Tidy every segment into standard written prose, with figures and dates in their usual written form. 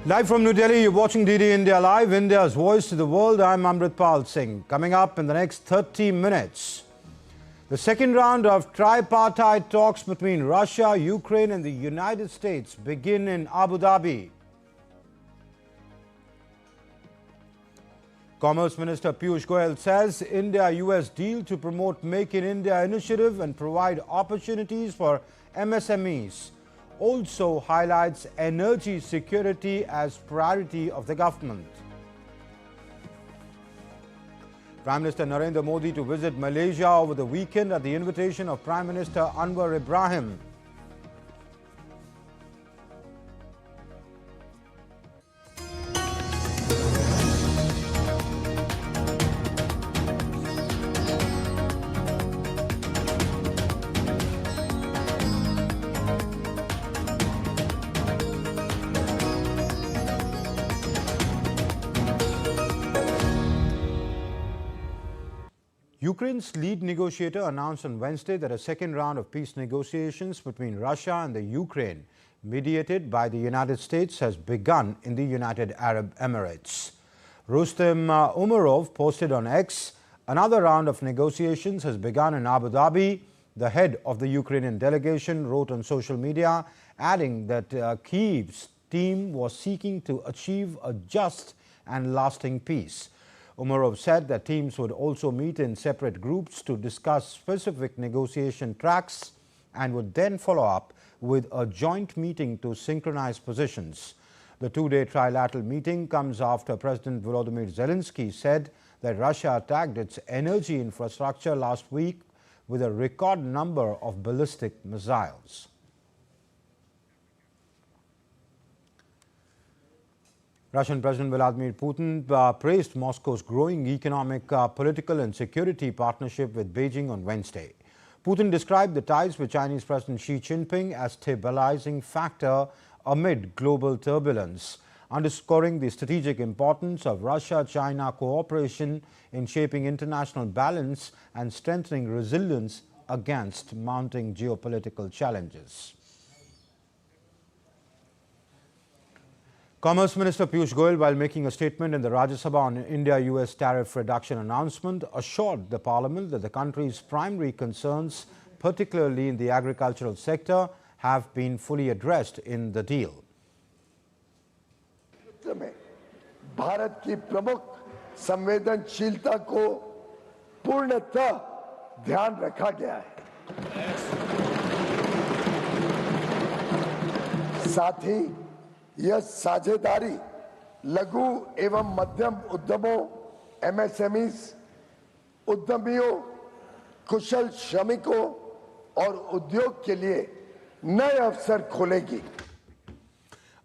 Live from New Delhi, you're watching DD India Live, India's voice to the world. I'm Amritpal Singh. Coming up in the next 30 minutes, the second round of tripartite talks between Russia, Ukraine and the United States begin in Abu Dhabi. Commerce Minister Piyush Goyal says India-US deal to promote Make in India initiative and provide opportunities for MSMEs. Also highlights energy security as priority of the government. Prime Minister Narendra Modi to visit Malaysia over the weekend at the invitation of Prime Minister Anwar Ibrahim. Ukraine's lead negotiator announced on Wednesday that a second round of peace negotiations between Russia and the Ukraine, mediated by the United States, has begun in the United Arab Emirates. Rustem Umarov posted on X, another round of negotiations has begun in Abu Dhabi. The head of the Ukrainian delegation wrote on social media, adding that Kyiv's team was seeking to achieve a just and lasting peace. Umarov said that teams would also meet in separate groups to discuss specific negotiation tracks and would then follow up with a joint meeting to synchronize positions. The two-day trilateral meeting comes after President Volodymyr Zelensky said that Russia attacked its energy infrastructure last week with a record number of ballistic missiles. Russian President Vladimir Putin praised Moscow's growing economic, political and security partnership with Beijing on Wednesday. Putin described the ties with Chinese President Xi Jinping as stabilizing factor amid global turbulence, underscoring the strategic importance of Russia-China cooperation in shaping international balance and strengthening resilience against mounting geopolitical challenges. Commerce Minister Piyush Goyal, while making a statement in the Rajya Sabha on India-US tariff reduction announcement, assured the Parliament that the country's primary concerns, particularly in the agricultural sector, have been fully addressed in the deal. Bharat की प्रमुख संवेदनशीलता को पूर्णतः ध्यान रखा गया है। साथ ही यह साझेदारी लघु एवं मध्यम उद्यमों, MSMEs, उद्यमियों, कुशल श्रमिकों और उद्योग के लिए नए अवसर खोलेगी।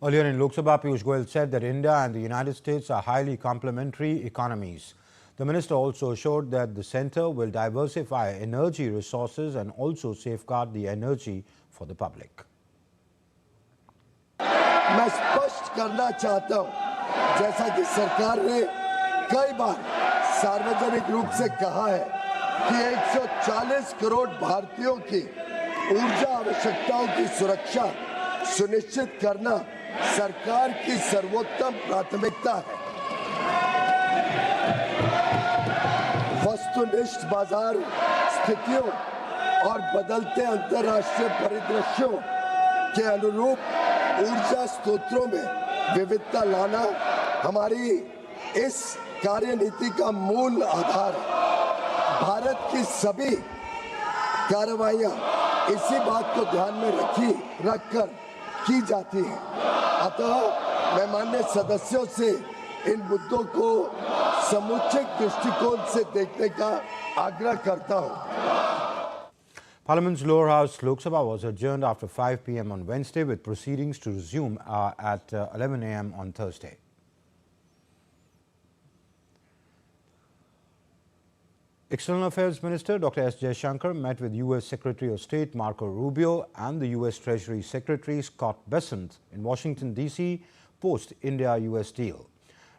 Earlier in Lok Sabha, Piyush Goyal said that India and the United States are highly complementary economies. The minister also assured that the centre will diversify energy resources and also safeguard the energy for the public. मैं स्पष्ट करना चाहता हूं, जैसा कि सरकार ने कई बार सार्वजनिक रूप से कहा है कि 140 करोड़ भारतीयों की ऊर्जा आवश्यकताओं की सुरक्षा सुनिश्चित करना सरकार की सर्वोत्तम प्राथमिकता है। वस्तुनिष्ठ बाजार स्थितियों और बदलते अंतर्राष्ट्रीय परिदृश्यों के अनुरूप ऊर्जा स्रोतों में विविधता लाना हमारी इस कार्यनीति का मूल आधार है। भारत की सभी कार्रवाइयां इसी बात को ध्यान में रखकर की जाती हैं। अतः मैं माननीय सदस्यों से इन मुद्दों को समुचित दृष्टिकोण से देखने का आग्रह करता हूं। Parliament's lower house Lok Sabha was adjourned after 5 p.m. on Wednesday, with proceedings to resume at 11 a.m. on Thursday. External Affairs Minister Dr. S. Jaishankar met with U.S. Secretary of State Marco Rubio and the U.S. Treasury Secretary Scott Bessent in Washington, D.C. post-India-US deal.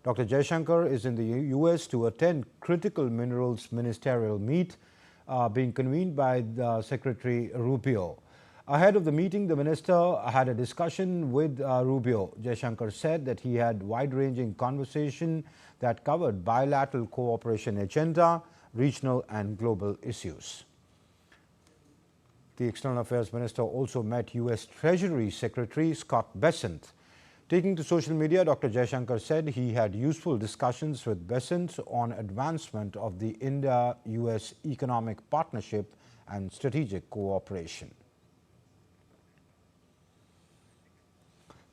Dr. Jaishankar is in the U.S. to attend critical minerals ministerial meet being convened by Secretary Rubio. Ahead of the meeting, the minister had a discussion with Rubio. Jaishankar said that he had wide-ranging conversation that covered bilateral cooperation agenda, regional and global issues. The External Affairs Minister also met U.S. Treasury Secretary Scott Bessent. Taking to social media, Dr. Jaishankar said he had useful discussions with Bessent on advancement of the India-US economic partnership and strategic cooperation.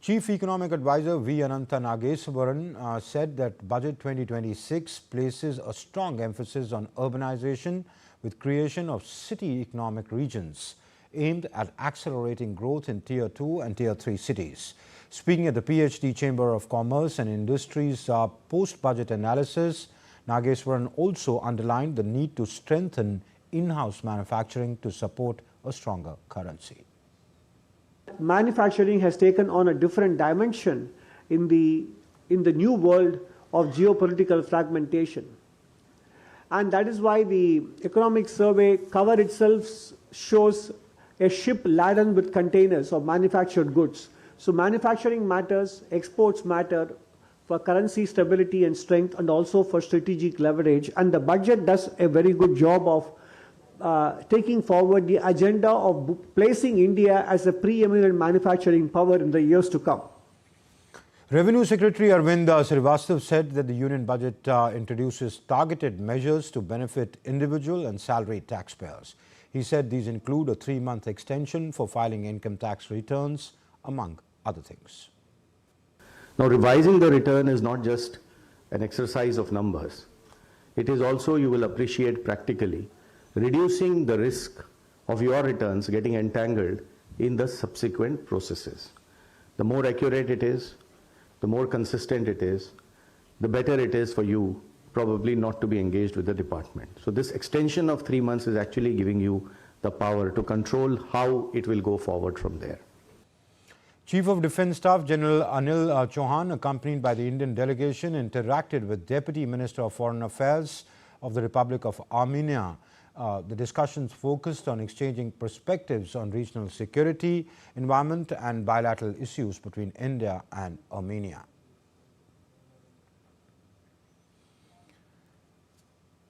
Chief Economic Advisor V. Anantha Nageswaran said that Budget 2026 places a strong emphasis on urbanization with creation of city economic regions aimed at accelerating growth in Tier 2 and Tier 3 cities. Speaking at the PhD Chamber of Commerce and Industries post-budget analysis, Nageswaran also underlined the need to strengthen in-house manufacturing to support a stronger currency. Manufacturing has taken on a different dimension in the new world of geopolitical fragmentation. And that is why the economic survey cover itself shows a ship laden with containers of manufactured goods. So manufacturing matters, exports matter for currency stability and strength, and also for strategic leverage. And the budget does a very good job of taking forward the agenda of placing India as a preeminent manufacturing power in the years to come. Revenue Secretary Arvind Srivastav said that the Union Budget introduces targeted measures to benefit individual and salaried taxpayers. He said these include a 3-month extension for filing income tax returns, among other things. Now, revising the return is not just an exercise of numbers. It is also, you will appreciate practically, reducing the risk of your returns getting entangled in the subsequent processes. The more accurate it is, the more consistent it is, the better it is for you probably not to be engaged with the department. So this extension of 3 months is actually giving you the power to control how it will go forward from there. Chief of Defence Staff General Anil Chauhan, accompanied by the Indian delegation, interacted with Deputy Minister of Foreign Affairs of the Republic of Armenia. The discussions focused on exchanging perspectives on regional security, environment and bilateral issues between India and Armenia.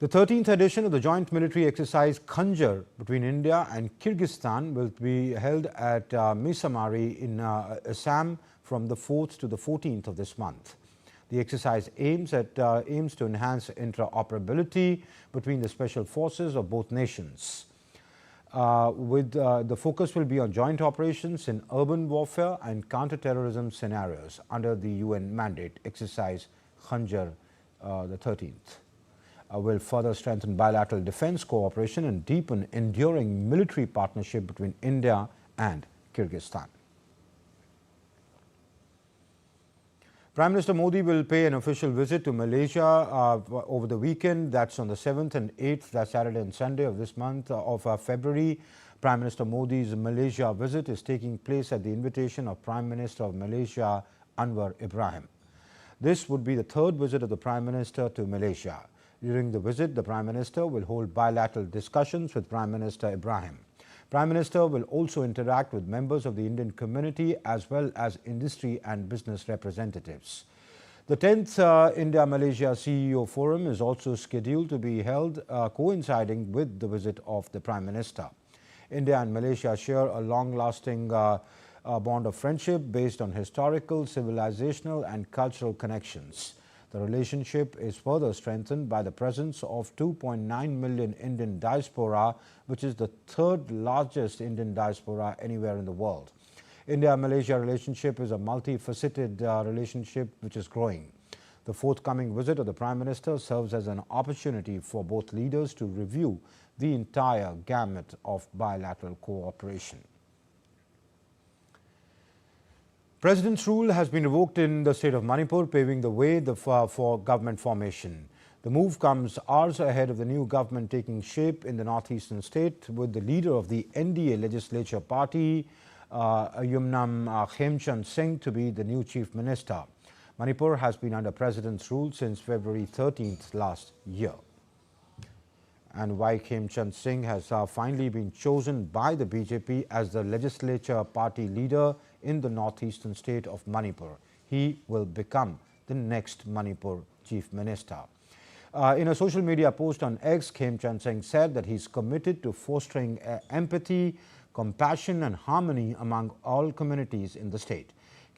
The 13th edition of the joint military exercise Khanjar between India and Kyrgyzstan will be held at Misamari in Assam from the 4th to the 14th of this month. The exercise aims to enhance interoperability between the special forces of both nations. The focus will be on joint operations in urban warfare and counter-terrorism scenarios under the UN mandate. Exercise Khanjar the 13th will further strengthen bilateral defense cooperation and deepen enduring military partnership between India and Kyrgyzstan. Prime Minister Modi will pay an official visit to Malaysia over the weekend. That's on the 7th and 8th, that's Saturday and Sunday of this month of February. Prime Minister Modi's Malaysia visit is taking place at the invitation of Prime Minister of Malaysia, Anwar Ibrahim. This would be the 3rd visit of the Prime Minister to Malaysia. During the visit, the Prime Minister will hold bilateral discussions with Prime Minister Ibrahim. Prime Minister will also interact with members of the Indian community as well as industry and business representatives. The 10th India-Malaysia CEO Forum is also scheduled to be held coinciding with the visit of the Prime Minister. India and Malaysia share a long-lasting bond of friendship based on historical, civilizational and cultural connections. The relationship is further strengthened by the presence of 2.9 million Indian diaspora, which is the 3rd largest Indian diaspora anywhere in the world. India-Malaysia relationship is a multifaceted relationship which is growing. The forthcoming visit of the Prime Minister serves as an opportunity for both leaders to review the entire gamut of bilateral cooperation. President's rule has been revoked in the state of Manipur, paving the way for government formation. The move comes hours ahead of the new government taking shape in the northeastern state, with the leader of the NDA legislature party, Yumnam Khemchand Singh, to be the new chief minister. Manipur has been under president's rule since February 13th last year. and why Khemchand Singh has finally been chosen by the BJP as the legislature party leader in the northeastern state of Manipur. He will become the next Manipur chief minister. In a social media post on X, Khemchand Singh said that he's committed to fostering empathy, compassion and harmony among all communities in the state.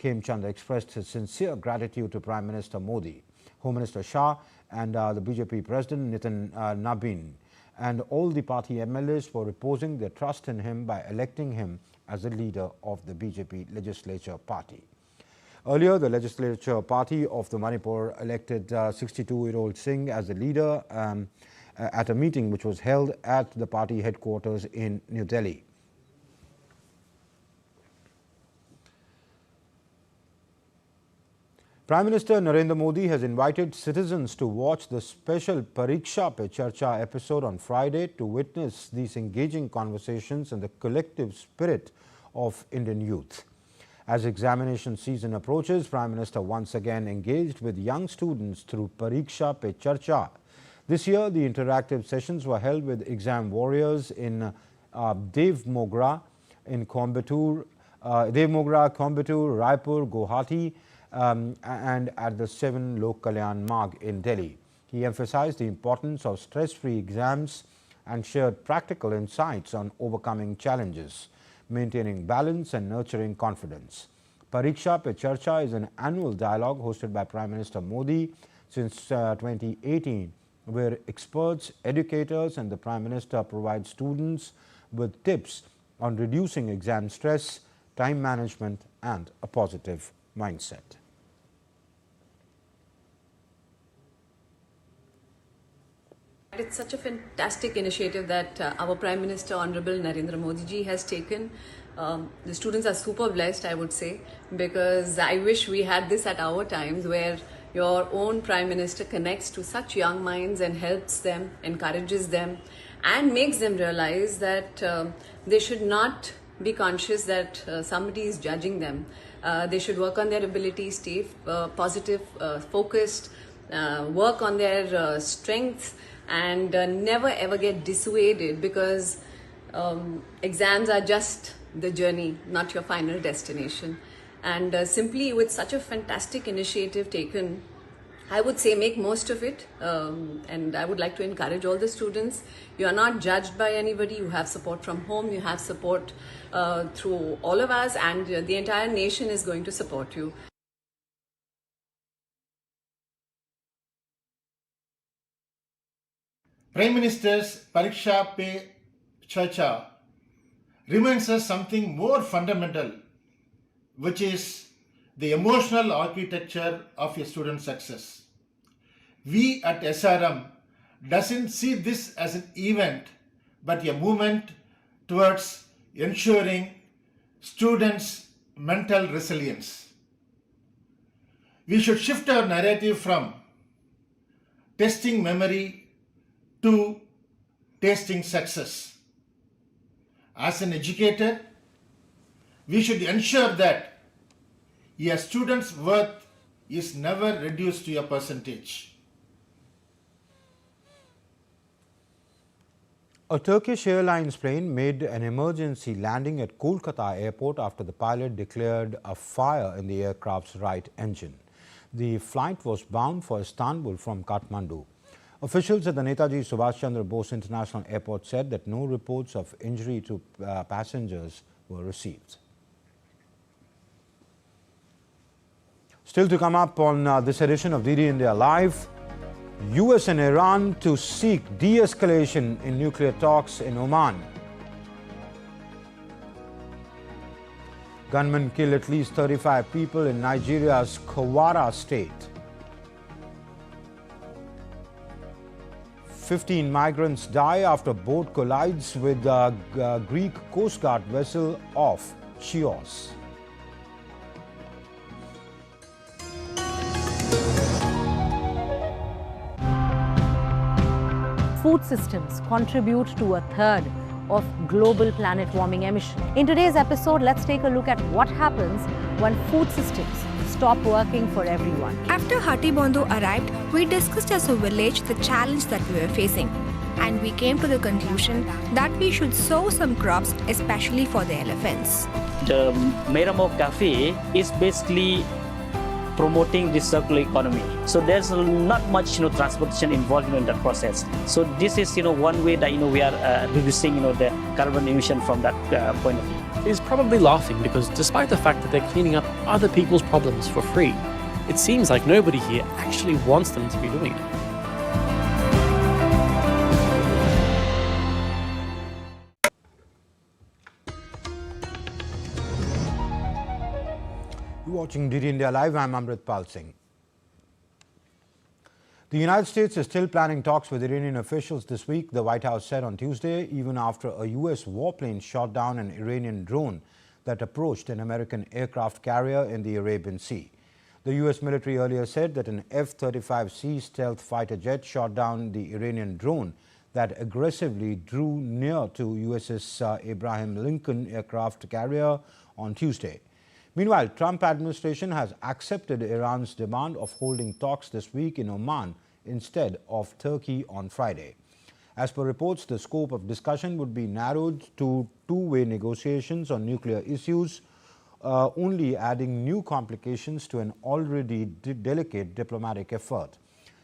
Khemchand expressed his sincere gratitude to Prime Minister Modi, Home Minister Shah and the BJP President Nitin Nabin and all the party MLAs for reposing their trust in him by electing him as the leader of the BJP legislature party. Earlier, the legislature party of the Manipur elected 62-year-old Singh as the leader at a meeting which was held at the party headquarters in New Delhi. Prime Minister Narendra Modi has invited citizens to watch the special Pariksha Pe Charcha episode on Friday to witness these engaging conversations and the collective spirit of Indian youth. As examination season approaches, Prime Minister once again engaged with young students through Pariksha Pe Charcha. This year, the interactive sessions were held with exam warriors in Devmogra, Coimbatore, Raipur, Guwahati, and at the 7 Lok Kalyan Marg in Delhi. He emphasized the importance of stress-free exams and shared practical insights on overcoming challenges, maintaining balance and nurturing confidence. Pariksha Pe Charcha is an annual dialogue hosted by Prime Minister Modi since 2018, where experts, educators and the Prime Minister provide students with tips on reducing exam stress, time management and a positive mindset. It's such a fantastic initiative that our Prime Minister, Honorable Narendra Modi ji, has taken. The students are super blessed, I would say, because I wish we had this at our times, where your own Prime Minister connects to such young minds and helps them, encourages them, and makes them realize that they should not be conscious that somebody is judging them. They should work on their abilities, stay positive, focused, work on their strengths, and never ever get dissuaded, because exams are just the journey, not your final destination. And simply with such a fantastic initiative taken, I would say make most of it, and I would like to encourage all the students. You are not judged by anybody. You have support from home, you have support through all of us, and the entire nation is going to support you. Prime Minister's Pariksha Pe Charcha reminds us something more fundamental, which is the emotional architecture of a student's success. We at SRM doesn't see this as an event, but a movement towards ensuring students' mental resilience. We should shift our narrative from testing memory to tasting success. As an educator, we should ensure that a student's worth is never reduced to a percentage. A Turkish Airlines plane made an emergency landing at Kolkata airport after the pilot declared a fire in the aircraft's right engine. The flight was bound for Istanbul from Kathmandu. Officials at the Netaji Subhash Chandra Bose International Airport said that no reports of injury to passengers were received. Still to come up on this edition of DD India Live, US and Iran to seek de-escalation in nuclear talks in Oman. Gunmen kill at least 35 people in Nigeria's Kwara state. 15 migrants die after boat collides with a Greek Coast Guard vessel off Chios. Food systems contribute to a third of global planet warming emission. In today's episode, let's take a look at what happens when food systems stop working for everyone. After Hati Bondo arrived, we discussed as a village the challenge that we were facing. and we came to the conclusion that we should sow some crops, especially for the elephants. The Meramo Cafe is basically promoting the circular economy. So there's not much transportation involved in that process. So this is one way that we are reducing the carbon emission from that point of view. Is probably laughing because despite the fact that they're cleaning up other people's problems for free, it seems like nobody here actually wants them to be doing it. You're watching DD India Live. I'm Amritpal Singh. The United States is still planning talks with Iranian officials this week, the White House said on Tuesday, even after a U.S. warplane shot down an Iranian drone that approached an American aircraft carrier in the Arabian Sea. The U.S. military earlier said that an F-35C stealth fighter jet shot down the Iranian drone that aggressively drew near to USS Abraham Lincoln aircraft carrier on Tuesday. Meanwhile, Trump administration has accepted Iran's demand of holding talks this week in Oman instead of Turkey on Friday. As per reports, the scope of discussion would be narrowed to two-way negotiations on nuclear issues, only adding new complications to an already delicate diplomatic effort.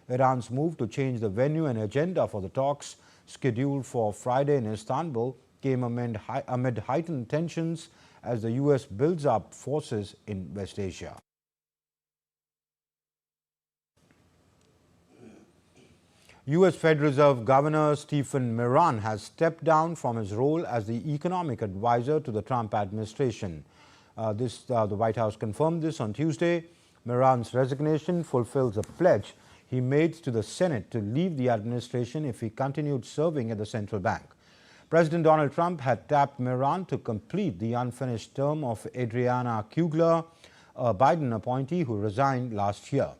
Iran's move to change the venue and agenda for the talks scheduled for Friday in Istanbul came amid heightened tensions as the U.S. builds up forces in West Asia. U.S. Fed Reserve Governor Stephen Miran has stepped down from his role as the economic advisor to the Trump administration. The White House confirmed this on Tuesday. Miran's resignation fulfills a pledge he made to the Senate to leave the administration if he continued serving at the central bank. President Donald Trump had tapped Miran to complete the unfinished term of Adriana Kugler, a Biden appointee who resigned last year.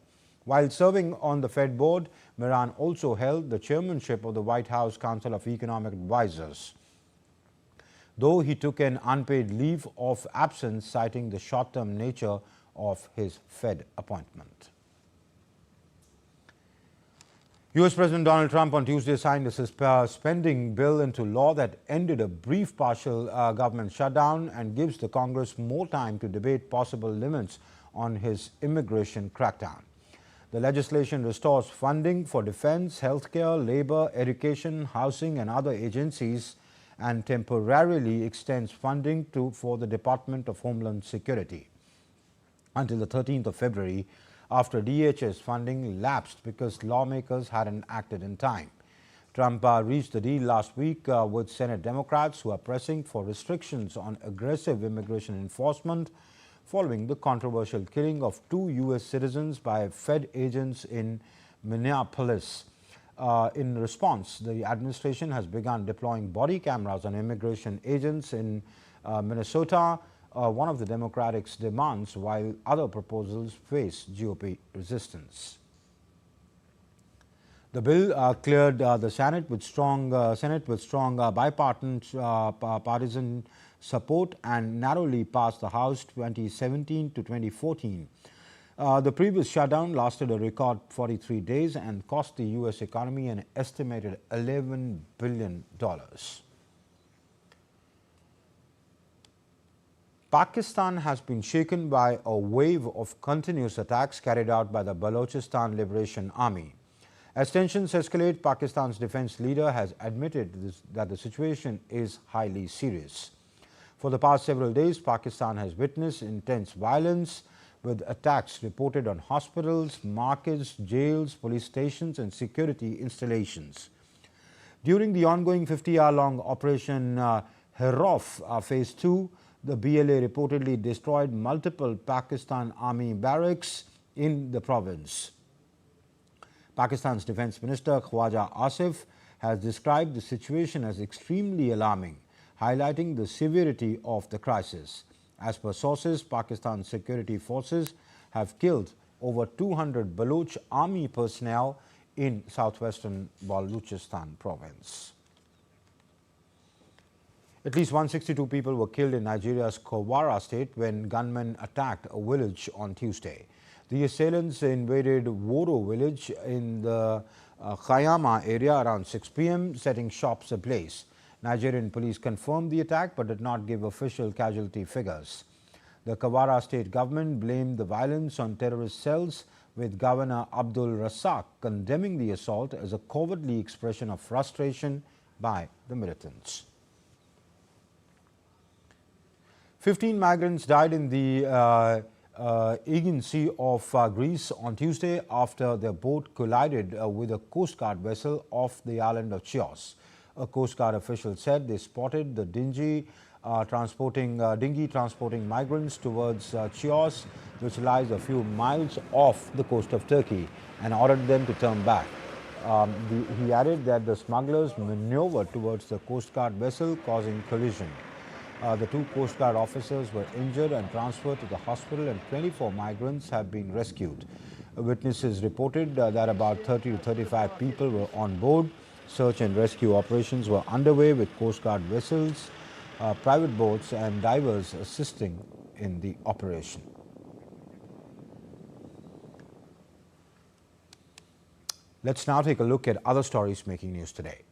While serving on the Fed board, Miran also held the chairmanship of the White House Council of Economic Advisors, though he took an unpaid leave of absence, citing the short-term nature of his Fed appointment. U.S. President Donald Trump on Tuesday signed a spending bill into law that ended a brief partial government shutdown and gives the Congress more time to debate possible limits on his immigration crackdown. The legislation restores funding for defense, healthcare, labor, education, housing and other agencies and temporarily extends funding for the Department of Homeland Security until the 13th of February after DHS funding lapsed because lawmakers hadn't acted in time. Trump reached a deal last week with Senate Democrats who are pressing for restrictions on aggressive immigration enforcement following the controversial killing of 2 U.S. citizens by Fed agents in Minneapolis. In response, the administration has begun deploying body cameras on immigration agents in Minnesota, one of the Democrats' demands, while other proposals face GOP resistance. The bill cleared the Senate with strong bipartisan support and narrowly passed the House 2017 to 2014. The previous shutdown lasted a record 43 days and cost the U.S. economy an estimated $11 billion. Pakistan has been shaken by a wave of continuous attacks carried out by the Balochistan Liberation Army. As tensions escalate, Pakistan's defense leader has admitted that the situation is highly serious. For the past several days, Pakistan has witnessed intense violence, with attacks reported on hospitals, markets, jails, police stations and security installations. During the ongoing 50-hour-long Operation Herof Phase 2, the BLA reportedly destroyed multiple Pakistan Army barracks in the province. Pakistan's Defence Minister Khwaja Asif has described the situation as extremely alarming, highlighting the severity of the crisis. As per sources, Pakistan's security forces have killed over 200 Baloch army personnel in southwestern Balochistan province. At least 162 people were killed in Nigeria's Kwara state when gunmen attacked a village on Tuesday. The assailants invaded Woro village in the Kayama area around 6 p.m., setting shops ablaze. Nigerian police confirmed the attack but did not give official casualty figures. The Kawara state government blamed the violence on terrorist cells, with Governor Abdul Rasak condemning the assault as a cowardly expression of frustration by the militants. 15 migrants died in the Aegean Sea of Greece on Tuesday after their boat collided with a Coast Guard vessel off the island of Chios. A Coast Guard official said they spotted the dinghy transporting migrants towards Chios, which lies a few miles off the coast of Turkey, and ordered them to turn back. He added that the smugglers maneuvered towards the Coast Guard vessel, causing collision. The 2 Coast Guard officers were injured and transferred to the hospital, and 24 migrants have been rescued. Witnesses reported that about 30 to 35 people were on board. Search and rescue operations were underway with Coast Guard vessels, private boats and divers assisting in the operation. Let's now take a look at other stories making news today.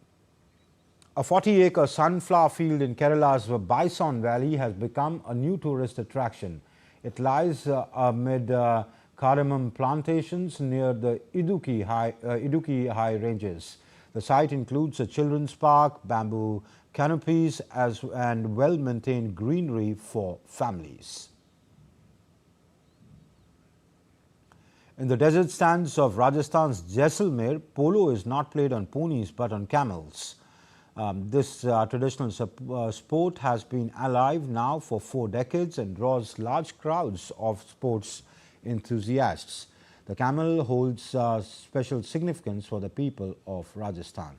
A 40-acre sunflower field in Kerala's Bison Valley has become a new tourist attraction. It lies amid cardamom plantations near the Idukki High Ranges. The site includes a children's park, bamboo canopies and well-maintained greenery for families. In the desert stands of Rajasthan's Jaisalmer, polo is not played on ponies but on camels. This traditional sport has been alive now for 4 decades and draws large crowds of sports enthusiasts. The camel holds special significance for the people of Rajasthan.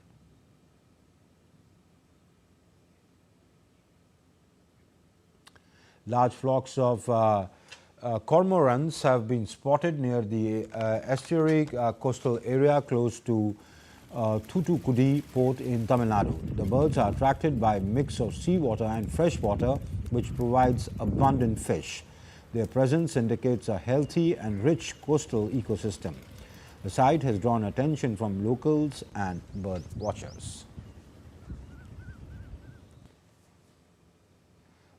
Large flocks of cormorants have been spotted near the estuary coastal area close to Thoothukudi port in Tamil Nadu. The birds are attracted by a mix of seawater and fresh water, which provides abundant fish. Their presence indicates a healthy and rich coastal ecosystem. The site has drawn attention from locals and bird watchers.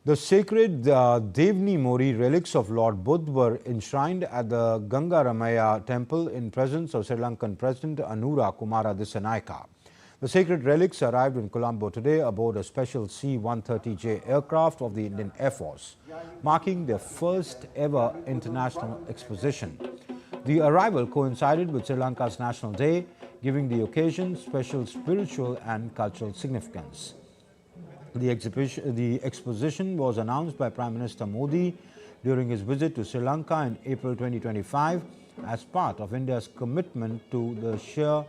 The sacred Devni Mori relics of Lord Buddha were enshrined at the Ganga Ramaya temple in presence of Sri Lankan President Anura Kumara Dissanayaka. The sacred relics arrived in Colombo today aboard a special C-130J aircraft of the Indian Air Force, marking their first ever international exposition. The arrival coincided with Sri Lanka's National Day, giving the occasion special spiritual and cultural significance. The exposition was announced by Prime Minister Modi during his visit to Sri Lanka in April 2025 as part of India's commitment to share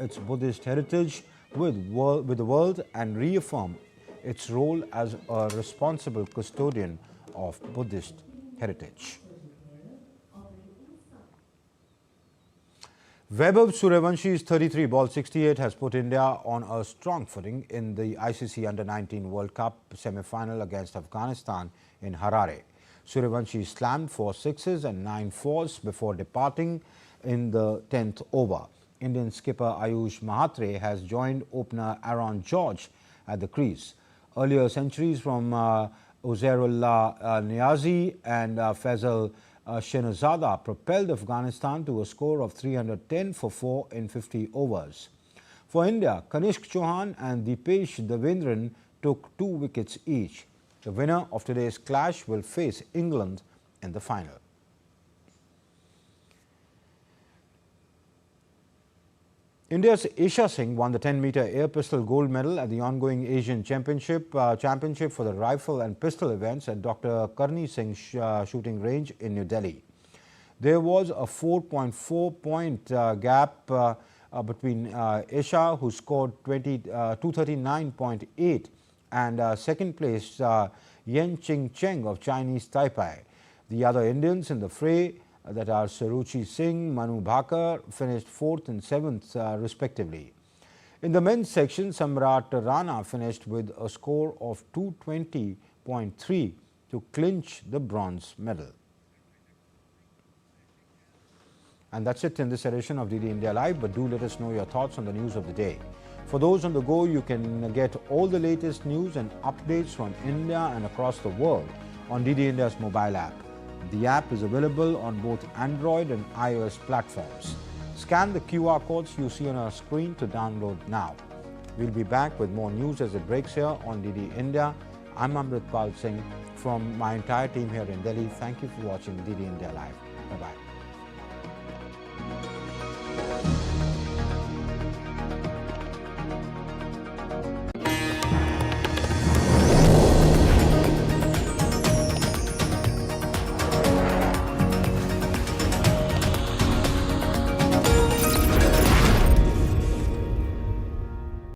its Buddhist heritage with the world and reaffirm its role as a responsible custodian of Buddhist heritage. Vaibhav Suryawanshi's 33-ball 68 has put India on a strong footing in the ICC Under-19 World Cup semi-final against Afghanistan in Harare. Suryawanshi slammed 4 sixes and 9 fours before departing in the 10th over. Indian skipper Ayush Mahatre has joined opener Aaron George at the crease. Earlier centuries from Uzairullah Niazi and Faisal Shenazada propelled Afghanistan to a score of 310 for 4 in 50 overs. For India, Kanishk Chauhan and Dipesh Devendran took 2 wickets each. The winner of today's clash will face England in the final. India's Isha Singh won the 10-meter air pistol gold medal at the ongoing Asian Championship for the rifle and pistol events at Dr. Karni Singh shooting range in New Delhi. There was a 4.4-point gap between Isha, who scored 239.8, and second place Yen Ching Cheng of Chinese Taipei. The other Indians in the fray, that are Saruchi Singh, Manu Bhakar, finished 4th and 7th respectively. In the men's section, Samrat Rana finished with a score of 220.3 to clinch the bronze medal. And that's it in this edition of DD India Live, but do let us know your thoughts on the news of the day. For those on the go, you can get all the latest news and updates from India and across the world on DD India's mobile app. The app is available on both Android and iOS platforms. Scan the QR codes you see on our screen to download now. We'll be back with more news as it breaks here on DD India. I'm Amritpal Singh from my entire team here in Delhi. Thank you for watching DD India Live. Bye-bye.